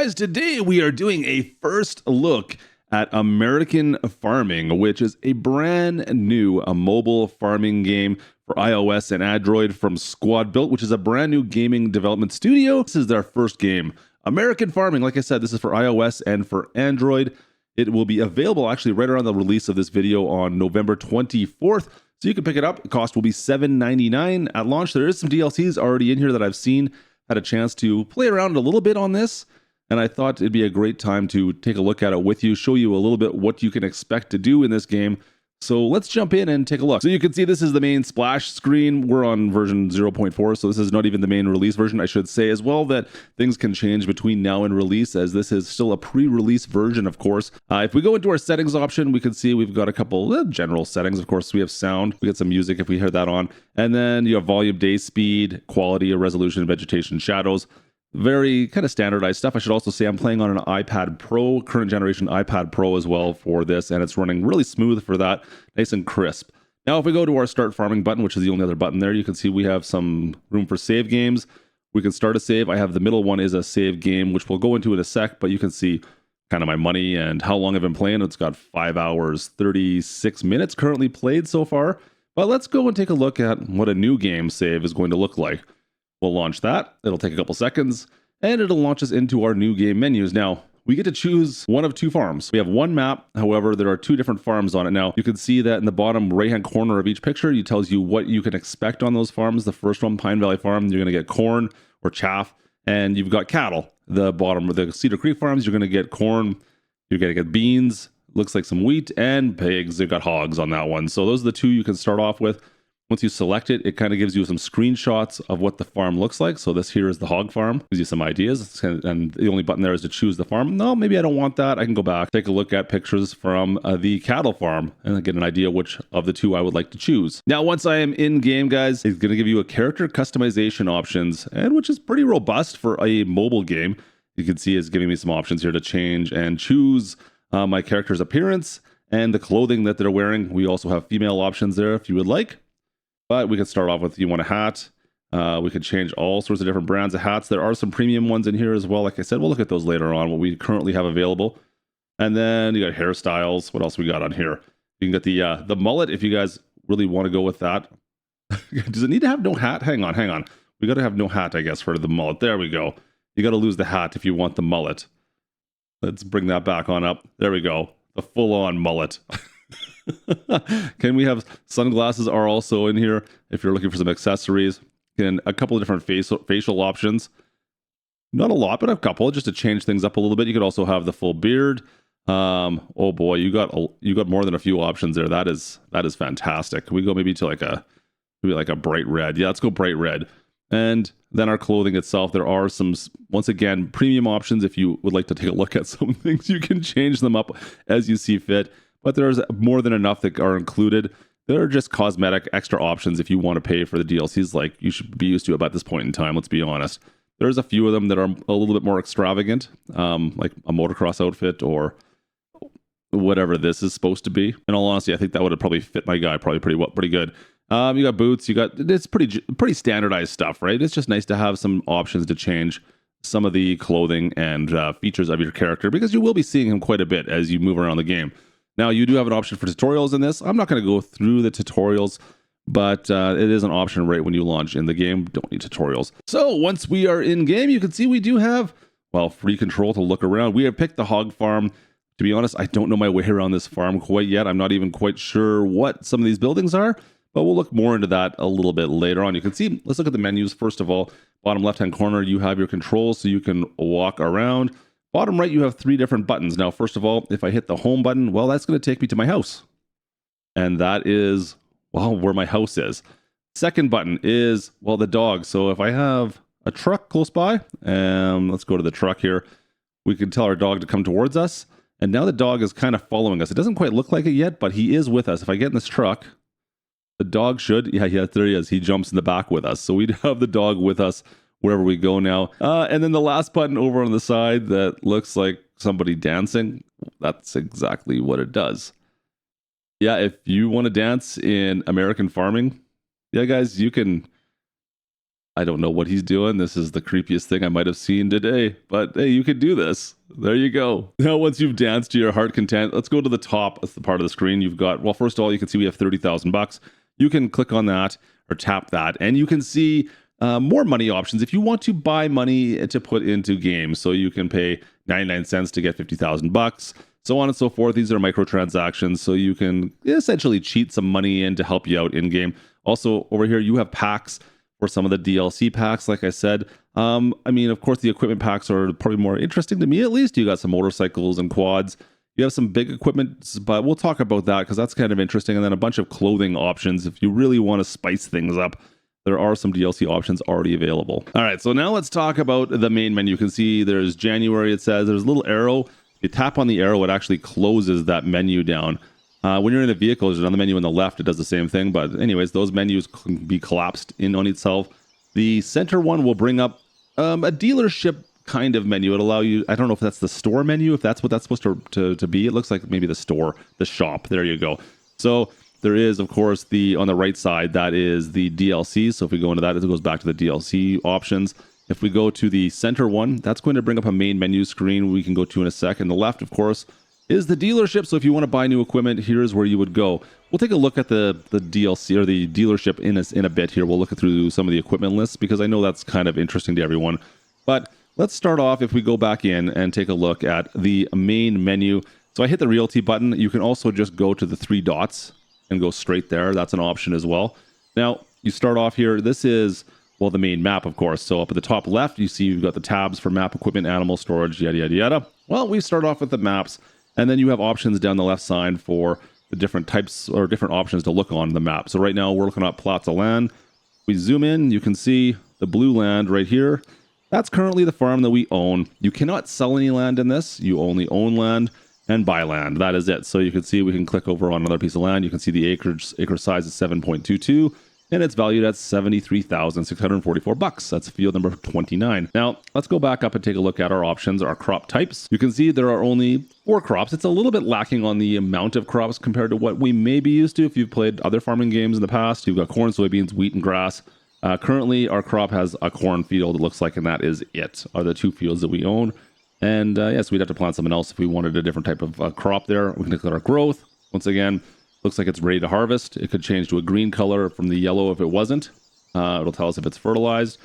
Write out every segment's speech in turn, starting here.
guys, today we are doing a first look at American Farming, which is a brand new mobile farming game for iOS and Android from Squad Built, which is a brand new gaming development studio. This is their first game. American Farming, like I said, this is for iOS and for Android. It will be available actually right around the release of this video on November 24th. So you can pick it up. The cost will be $7.99 at launch. There is some DLCs already in here that I've seen, had a chance to play around a little bit on this. And I thought it'd be a great time to take a look at it with you, show you a little bit what you can expect to do in this game. So let's jump in and take a look. So you can see this is the main splash screen. We're on version 0.4, so this is not even the main release version. I should say as well that things can change between now and release, as this is still a pre-release version, of course. If we go into our settings option, we can see we've got a couple general settings. Of course, we have sound. We get some music if we hear that on. And then you have volume, day speed, quality, resolution, vegetation, shadows. Very kind of standardized stuff. I should also say I'm playing on an iPad Pro, current generation iPad Pro as well for this, and it's running really smooth for that, nice and crisp. Now, if we go to our Start Farming button, which is the only other button there, you can see we have some room for save games. We can start a save. I have the middle one is a save game, which we'll go into in a sec, but you can see kind of my money and how long I've been playing. It's got 5 hours, 36 minutes currently played so far. But let's go and take a look at what a new game save is going to look like. We'll launch that. It'll take a couple seconds, and it'll launch us into our new game menus. Now, we get to choose one of two farms. We have one map. However, there are two different farms on it. Now, you can see that in the bottom right-hand corner of each picture, it tells you what you can expect on those farms. The first one, Pine Valley Farm, you're going to get corn or chaff, and you've got cattle. The bottom of the Cedar Creek Farms, you're going to get corn, you're going to get beans, looks like some wheat, and pigs. They've got hogs on that one. So those are the two you can start off with. Once you select it, it kind of gives you some screenshots of what the farm looks like. So this here is the hog farm. Gives you some ideas. And the only button there is to choose the farm. No, maybe I don't want that. I can go back, take a look at pictures from the cattle farm and get an idea which of the two I would like to choose. Now, once I am in game, guys, it's going to give you a character customization options, and which is pretty robust for a mobile game. You can see it's giving me some options here to change and choose my character's appearance and the clothing that they're wearing. We also have female options there if you would like. But we could start off with, you want a hat. We could change all sorts of different brands of hats. There are some premium ones in here as well. Like I said, we'll look at those later on, what we currently have available. And then you got hairstyles. What else we got on here? You can get the mullet if you guys really want to go with that. Does it need to have no hat? Hang on. We got to have no hat, I guess, for the mullet. There we go. You got to lose the hat if you want the mullet. Let's bring that back on up. There we go. The full-on mullet. Can we have sunglasses are also in here if you're looking for some accessories. And a couple of different facial options. Not a lot, but a couple just to change things up a little bit. You could also have the full beard. Oh boy, you got more than a few options there. That is fantastic. Can we go maybe to like a bright red? Yeah, let's go bright red. And then our clothing itself, there are some, once again, premium options. If you would like to take a look at some things, you can change them up as you see fit. But there's more than enough that are included. There are just cosmetic extra options if you want to pay for the DLCs like you should be used to about this point in time, let's be honest. There's a few of them that are a little bit more extravagant, like a motocross outfit or whatever this is supposed to be. In all honesty, I think that would have probably fit my guy pretty good. You got boots, it's pretty standardized stuff, right? It's just nice to have some options to change some of the clothing and features of your character, because you will be seeing him quite a bit as you move around the game. Now, you do have an option for tutorials in this. I'm not going to go through the tutorials, but it is an option right when you launch in the game. Don't need tutorials. So once we are in game, you can see we do have, well, free control to look around. We have picked the hog farm. To be honest, I don't know my way around this farm quite yet. I'm not even quite sure what some of these buildings are, but we'll look more into that a little bit later on. You can see, let's look at the menus. First of all, bottom left-hand corner, you have your controls so you can walk around. Bottom right, you have 3 different buttons. Now, first of all, if I hit the home button, well, that's going to take me to my house. And that is, well, where my house is. Second button is, well, the dog. So if I have a truck close by, let's go to the truck here. We can tell our dog to come towards us. And now the dog is kind of following us. It doesn't quite look like it yet, but he is with us. If I get in this truck, the dog should, yeah, there he is. He jumps in the back with us. So we'd have the dog with us wherever we go now. And then the last button over on the side that looks like somebody dancing, that's exactly what it does. Yeah, if you want to dance in American Farming, yeah, guys, you can I don't know what he's doing. This is the creepiest thing I might have seen today, but hey, you could do this. There you go. Now, once you've danced to your heart content, let's go to the top. That's the part of the screen you've got. Well, first of all, you can see we have 30,000 bucks. You can click on that or tap that, and you can see more money options if you want to buy money to put into games. So you can pay 99 cents to get 50,000 bucks, so on and so forth. These are microtransactions, so you can essentially cheat some money in to help you out in game. Also, over here, you have packs for some of the DLC packs, like I said. I mean, of course, the equipment packs are probably more interesting to me, at least. You got some motorcycles and quads. You have some big equipment, but we'll talk about that because that's kind of interesting. And then a bunch of clothing options. If you really want to spice things up, there are some DLC options already available. All right, so now let's talk about the main menu. You can see there's January, it says. There's a little arrow. You tap on the arrow, it actually closes that menu down. When you're in a vehicle, there's another menu on the left. It does the same thing. But anyways, those menus can be collapsed in on itself. The center one will bring up a dealership kind of menu. It'll allow you, I don't know if that's the store menu, if that's what that's supposed to be. It looks like maybe the store, the shop. There you go. So there is, of course, on the right side, that is the DLC. So if we go into that, it goes back to the DLC options. If we go to the center one, that's going to bring up a main menu screen we can go to in a sec. And the left, of course, is the dealership. So if you want to buy new equipment, here's where you would go. We'll take a look at the DLC or the dealership in a bit here. We'll look through some of the equipment lists because I know that's kind of interesting to everyone. But let's start off if we go back in and take a look at the main menu. So I hit the realty button. You can also just go to the three dots and go straight there. That's an option as well. Now, you start off here. This is, well, the main map, of course. So up at the top left, you see you've got the tabs for map, equipment, animal, storage, yada, yada, yada. Well, we start off with the maps. And then you have options down the left side for the different types or different options to look on the map. So right now we're looking at plots of land. We zoom in, you can see the blue land right here. That's currently the farm that we own. You cannot sell any land in this. You only own land and buy land. That is it. So you can see we can click over on another piece of land. You can see the acre size is 7.22. And it's valued at $73,644. That's field number 29. Now, let's go back up and take a look at our options, our crop types. You can see there are only 4 crops. It's a little bit lacking on the amount of crops compared to what we may be used to if you've played other farming games in the past. You've got corn, soybeans, wheat, and grass. Currently, our crop has a corn field, it looks like, and that is it, are the 2 fields that we own. And yes, we'd have to plant something else if we wanted a different type of crop there. We can look at our growth. Once again, looks like it's ready to harvest. It could change to a green color from the yellow if it wasn't. It'll tell us if it's fertilized.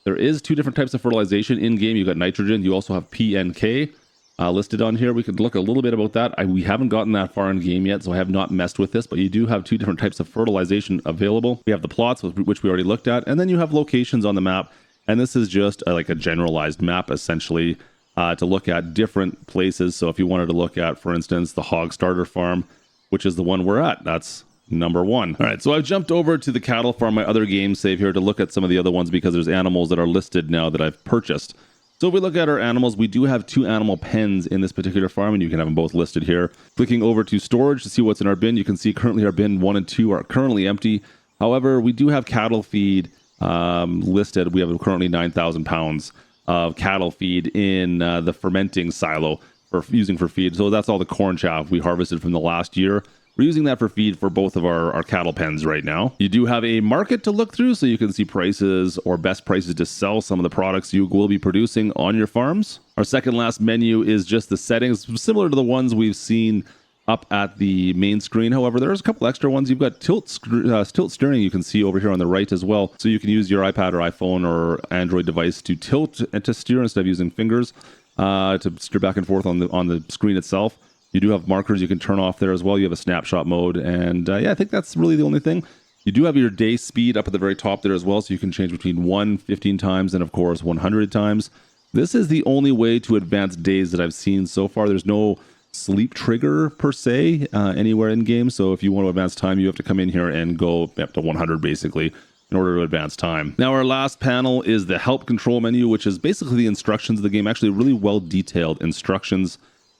There is 2 different types of fertilization in game. You've got nitrogen. You also have P and K listed on here. We could look a little bit about that. We haven't gotten that far in game yet, so I have not messed with this, but you do have 2 different types of fertilization available. We have the plots, which we already looked at, and then you have locations on the map. And this is just like a generalized map, essentially, to look at different places. So if you wanted to look at, for instance, the hog starter farm, which is the one we're at. That's number 1. All right, so I've jumped over to the cattle farm, my other game save here, to look at some of the other ones because there's animals that are listed now that I've purchased. So if we look at our animals, we do have 2 animal pens in this particular farm, and you can have them both listed here. Clicking over to storage to see what's in our bin, you can see currently our bin 1 and 2 are currently empty. However, we do have cattle feed listed. We have currently 9,000 pounds of cattle feed in the fermenting silo for using for feed. So that's all the corn chaff we harvested from the last year. We're using that for feed for both of our cattle pens right now. You do have a market to look through, so you can see prices or best prices to sell some of the products you will be producing on your farms. Our second last menu is just the settings, similar to the ones we've seen up at the main screen. However, there's a couple extra ones. You've got tilt steering you can see over here on the right as well. So you can use your iPad or iPhone or Android device to tilt and to steer instead of using fingers. To steer back and forth on the screen itself. You do have markers you can turn off there as well. You have a snapshot mode, and yeah, I think that's really the only thing. You do have your day speed up at the very top there as well, so you can change between 1, 15 times, and of course 100 times. This is the only way to advance days that I've seen so far. There's no sleep trigger per se anywhere in game, so if you want to advance time, you have to come in here and go up to 100 basically in order to advance time. Now our last panel is the help control menu, which is basically the instructions of the game, actually really well detailed instructions.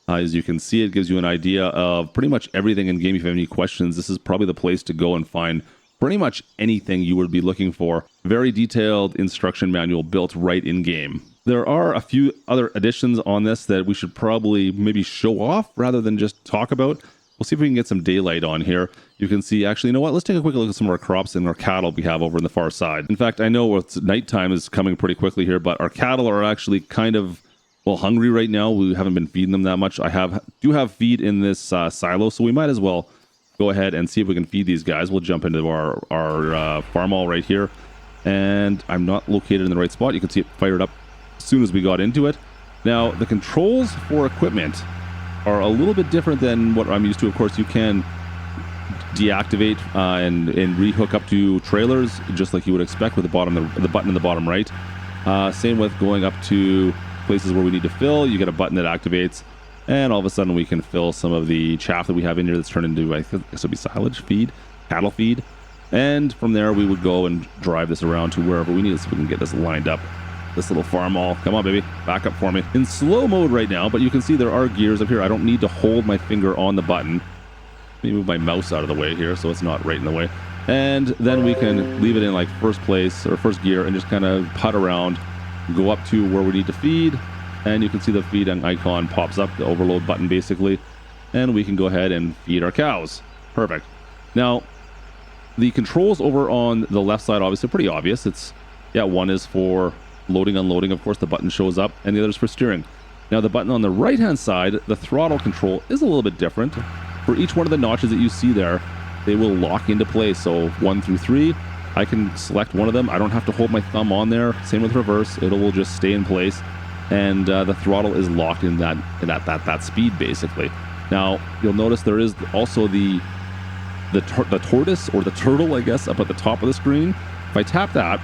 As you can see, it gives you an idea of pretty much everything in game. If you have any questions, this is probably the place to go and find pretty much anything you would be looking for. Very detailed instruction manual built right in game. There are a few other additions on this that we should probably maybe show off rather than just talk about. We'll see if we can get some daylight on here. You can see, actually, you know what? Let's take a quick look at some of our crops and our cattle we have over on the far side. In fact, I know it's nighttime is coming pretty quickly here, but our cattle are actually kind of, well, hungry right now. We haven't been feeding them that much. I do have feed in this silo, so we might as well go ahead and see if we can feed these guys. We'll jump into our farm all right here. And I'm not located in the right spot. You can see it fired up as soon as we got into it. Now, the controls for equipment are a little bit different than what I'm used to. Of course, you can deactivate and rehook up to trailers, just like you would expect with the button in the bottom right. Same with going up to places where we need to fill. You get a button that activates, and all of a sudden we can fill some of the chaff that we have in here that's turned into, I think this would be silage feed, cattle feed. And from there, we would go and drive this around to wherever we need it so we can get this lined up. This little farm all. Come on, baby. Back up for me. In slow mode right now, but you can see there are gears up here. I don't need to hold my finger on the button. Let me move my mouse out of the way here so it's not right in the way. And then we can leave it in like first place or first gear and just kind of putt around, go up to where we need to feed. And you can see the feed icon pops up, the overload button basically. And we can go ahead and feed our cows. Perfect. Now, the controls over on the left side, obviously pretty obvious. It's, yeah, one is for loading, unloading. Of course, the button shows up, and the other is for steering. Now, the button on the right-hand side, the throttle control is a little bit different. For each one of the notches that you see there, they will lock into place. So 1 through 3, I can select one of them. I don't have to hold my thumb on there. Same with reverse. It will just stay in place, and the throttle is locked in that speed, basically. Now, you'll notice there is also the tortoise or the turtle, I guess, up at the top of the screen. If I tap that,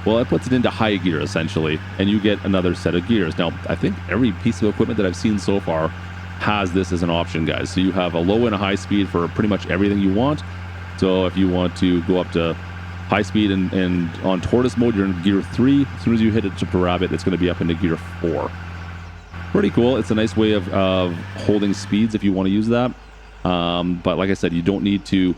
well, it puts it into high gear essentially, and you get another set of gears. Now, I think every piece of equipment that I've seen so far has this as an option, guys. So you have a low and a high speed for pretty much everything you want. So if you want to go up to high speed and on tortoise mode, you're in gear 3. As soon as you hit it to rabbit, it's going to be up into gear 4. Pretty cool. It's a nice way of holding speeds if you want to use that. But like I said, you don't need to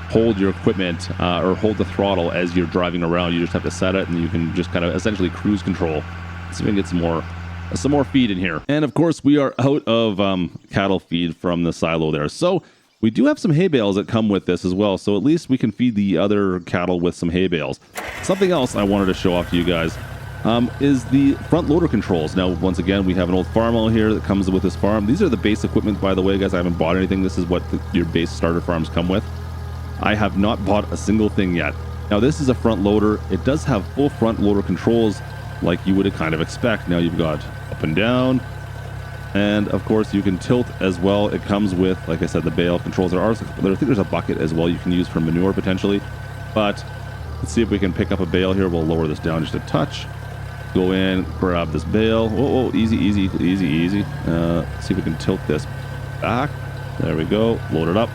hold your equipment or hold the throttle as you're driving around. You just have to set it, and you can just kind of essentially cruise control. So we can get some more feed in here. And of course, we are out of cattle feed from the silo there. So we do have some hay bales that come with this as well. So at least we can feed the other cattle with some hay bales. Something else I wanted to show off to you guys is the front loader controls. Now, once again, we have an old farm out here that comes with this farm. These are the base equipment, by the way, guys. I haven't bought anything. This is what your base starter farms come with. I have not bought a single thing yet. Now, this is a front loader. It does have full front loader controls like you would kind of expect. Now, you've got up and down, and of course, you can tilt as well. It comes with, like I said, the bale controls. I think there's a bucket as well you can use for manure potentially. But let's see if we can pick up a bale here. We'll lower this down just a touch. Go in, grab this bale. Whoa, easy. See if we can tilt this back. There we go. Load it up.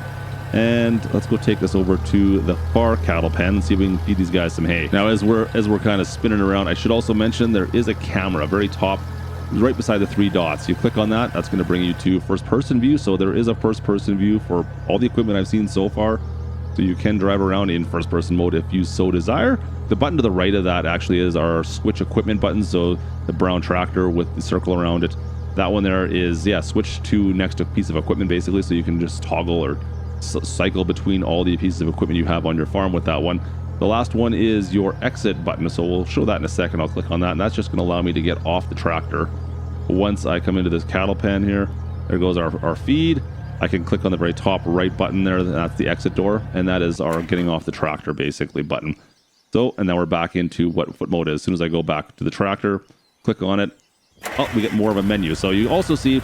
And let's go take this over to the far cattle pen and see if we can feed these guys some hay. Now, as we're kind of spinning around, I should also mention there is a camera very top, right beside the 3 dots. You click on that, that's going to bring you to first-person view. So there is a first-person view for all the equipment I've seen so far. So you can drive around in first-person mode if you so desire. The button to the right of that actually is our switch equipment button. So the brown tractor with the circle around it. That one there is, yeah, switch to next piece of equipment basically. So you can just toggle or cycle between all the pieces of equipment you have on your farm with that one. The last one is your exit button. So we'll show that in a second. I'll click on that, and that's just going to allow me to get off the tractor. Once I come into this cattle pen here, there goes our feed. I can click on the very top right button there. That's the exit door, and that is our getting off the tractor basically button. So, and now we're back into what foot mode is. As soon as I go back to the tractor, click on it, oh, we get more of a menu. So you also see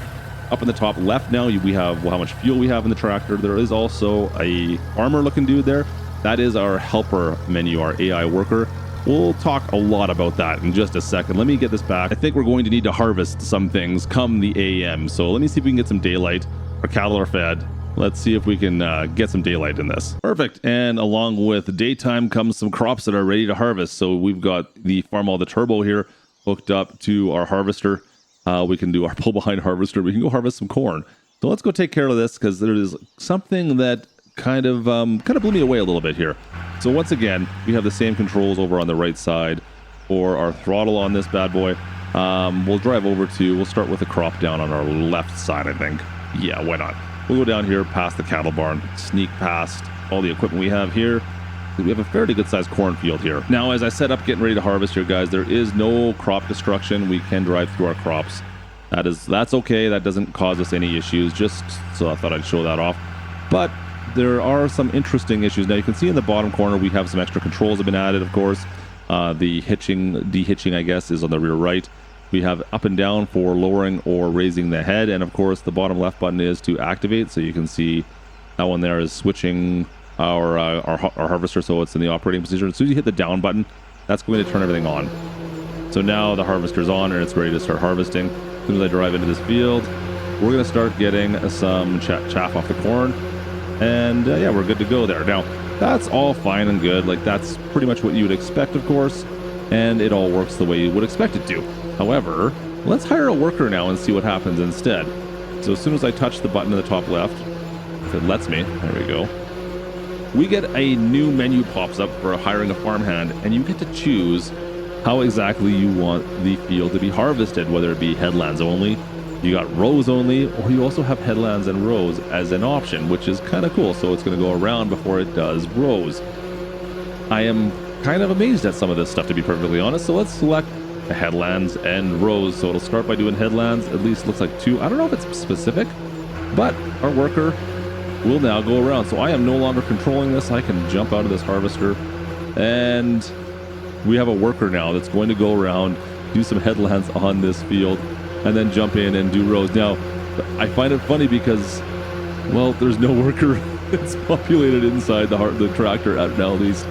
up in the top left now, we have how much fuel we have in the tractor. There is also a farmer looking dude there. That is our helper menu, our AI worker. We'll talk a lot about that in just a second. Let me get this back. I think we're going to need to harvest some things come the AM. So let me see if we can get some daylight. Our cattle are fed. Let's see if we can get some daylight in this. Perfect. And along with daytime comes some crops that are ready to harvest. So we've got the Farmall, the turbo here, hooked up to our harvester. We can do our pull behind harvester. We can go harvest some corn. So let's go take care of this because there is something that kind of blew me away a little bit here. So once again, we have the same controls over on the right side for our throttle on this bad boy. We'll drive over to, we'll start with the crop down on our left side, I think. Yeah, why not? We'll go down here past the cattle barn, sneak past all the equipment we have here. We have a fairly good sized cornfield here. Now, as I set up getting ready to harvest here, guys, there is no crop destruction. We can drive through our crops. That's okay. That doesn't cause us any issues. Just so I thought I'd show that off. But there are some interesting issues. Now you can see in the bottom corner we have some extra controls have been added, of course. The dehitching, I guess, is on the rear right. We have up and down for lowering or raising the head, and of course the bottom left button is to activate. So you can see that one there is switching our harvester, so it's in the operating position. As soon as you hit the down button, that's going to turn everything on. So now the harvester's on and it's ready to start harvesting. As soon as I drive into this field, we're going to start getting some chaff off the corn, and yeah, we're good to go there. Now that's all fine and good. Like, that's pretty much what you would expect, of course, and it all works the way you would expect it to. However, let's hire a worker now and see what happens instead. So as soon as I touch the button in the top left, if it lets me, there we go, we get a new menu pops up for hiring a farmhand, and you get to choose how exactly you want the field to be harvested, whether it be headlands only, you got rows only, or you also have headlands and rows as an option, which is kind of cool. So it's going to go around before it does rows. I am kind of amazed at some of this stuff, to be perfectly honest. So let's select the headlands and rows. So it'll start by doing headlands. At least looks like 2. I don't know if it's specific, but our worker will now go around. So I am no longer controlling this. I can jump out of this harvester, and we have a worker now that's going to go around, do some headlands on this field, and then jump in and do rows. Now, I find it funny because, well, there's no worker that's populated inside the tractor at least.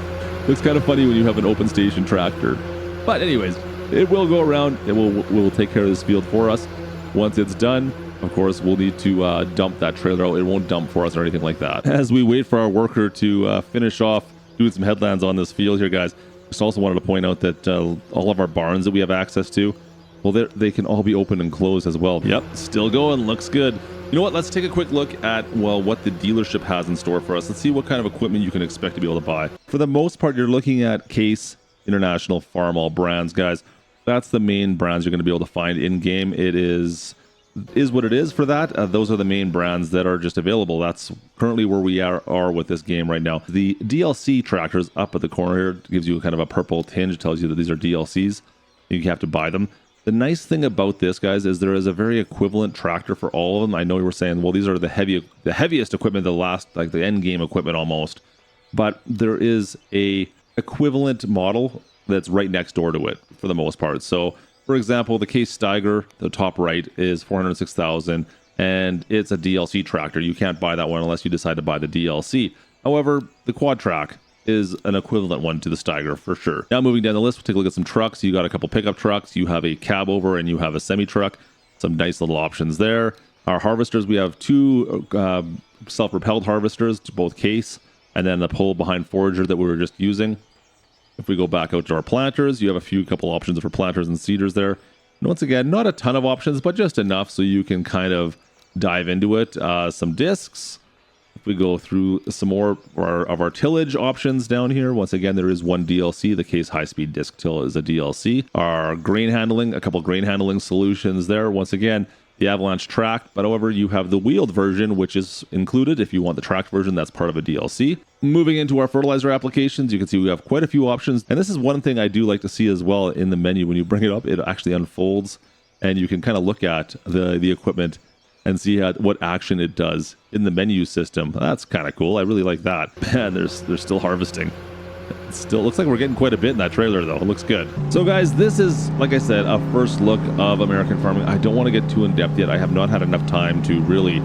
Looks kind of funny when you have an open station tractor. But anyways, it will go around. It will take care of this field for us. Once it's done, of course, we'll need to dump that trailer out. It won't dump for us or anything like that. As we wait for our worker to finish off doing some headlands on this field here, guys, just also wanted to point out that all of our barns that we have access to, well, they can all be open and closed as well. Yep, still going. Looks good. You know what? Let's take a quick look at, well, what the dealership has in store for us. Let's see what kind of equipment you can expect to be able to buy. For the most part, you're looking at Case, International, Farmall brands, guys. That's the main brands you're going to be able to find in-game. It is what it is for that. Those are the main brands that are just available. That's currently where we are with this game right now. The DLC tractors up at the corner here gives you kind of a purple tinge. It tells you that these are DLCs. You have to buy them. The nice thing about this, guys, is there is a very equivalent tractor for all of them. I know you were saying, well, these are the heaviest equipment, the end game equipment almost, but there is a equivalent model that's right next door to it for the most part. So, for example, the Case Steiger, the top right, is 406,000, and it's a DLC tractor. You can't buy that one unless you decide to buy the DLC. However, the Quad Track is an equivalent one to the Steiger for sure. Now, moving down the list, we'll take a look at some trucks. You got a couple pickup trucks, you have a cab over, and you have a semi truck. Some nice little options there. Our harvesters, we have 2 self-propelled harvesters, both Case, and then the pull behind forager that we were just using. If we go back out to our planters, you have a couple options for planters and seeders there. And once again, not a ton of options, but just enough so you can kind of dive into it. Some discs. If we go through some more of our tillage options down here, once again, there is one DLC. The Case high-speed disc till is a DLC. Our grain handling, a couple grain handling solutions there. Once again, the Avalanche track, but however, you have the wheeled version, which is included. If you want the tracked version, that's part of a DLC. Moving into our fertilizer applications, you can see we have quite a few options. And this is one thing I do like to see as well in the menu. When you bring it up, it actually unfolds, and you can kind of look at the equipment and see what action it does in the menu system. That's kind of cool. I really like that. Man, there's still harvesting. It still looks like we're getting quite a bit in that trailer, though. It looks good. So, guys, this is, like I said, a first look of American farming. I don't want to get too in-depth yet. I have not had enough time to really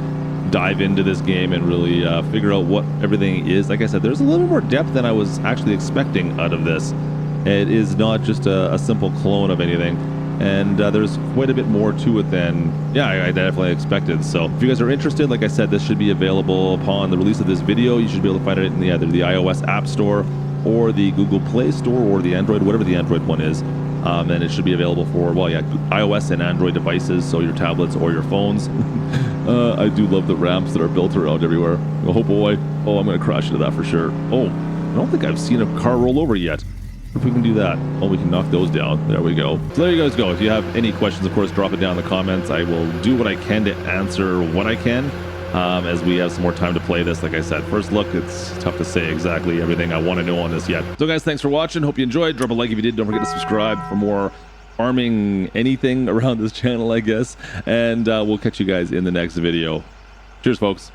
dive into this game and really figure out what everything is. Like I said, there's a little more depth than I was actually expecting out of this. It is not just a simple clone of anything. And there's quite a bit more to it than, I definitely expected. So if you guys are interested, like I said, this should be available upon the release of this video. You should be able to find it in either the iOS App Store or the Google Play Store or the Android, whatever the Android one is. And it should be available for, iOS and Android devices, so your tablets or your phones. I do love the ramps that are built around everywhere. Oh boy. Oh, I'm going to crash into that for sure. Oh, I don't think I've seen a car roll over yet. If we can do that, we can knock those down. There we go. So there you guys go. If you have any questions, of course, drop it down in the comments. I will do what I can to answer what I can. as we have some more time to play this. Like I said, first look, it's tough to say exactly everything I want to know on this yet. So guys, thanks for watching. Hope you enjoyed. Drop a like if you did. Don't forget to subscribe for more farming anything around this channel, I guess. And we'll catch you guys in the next video. Cheers, folks.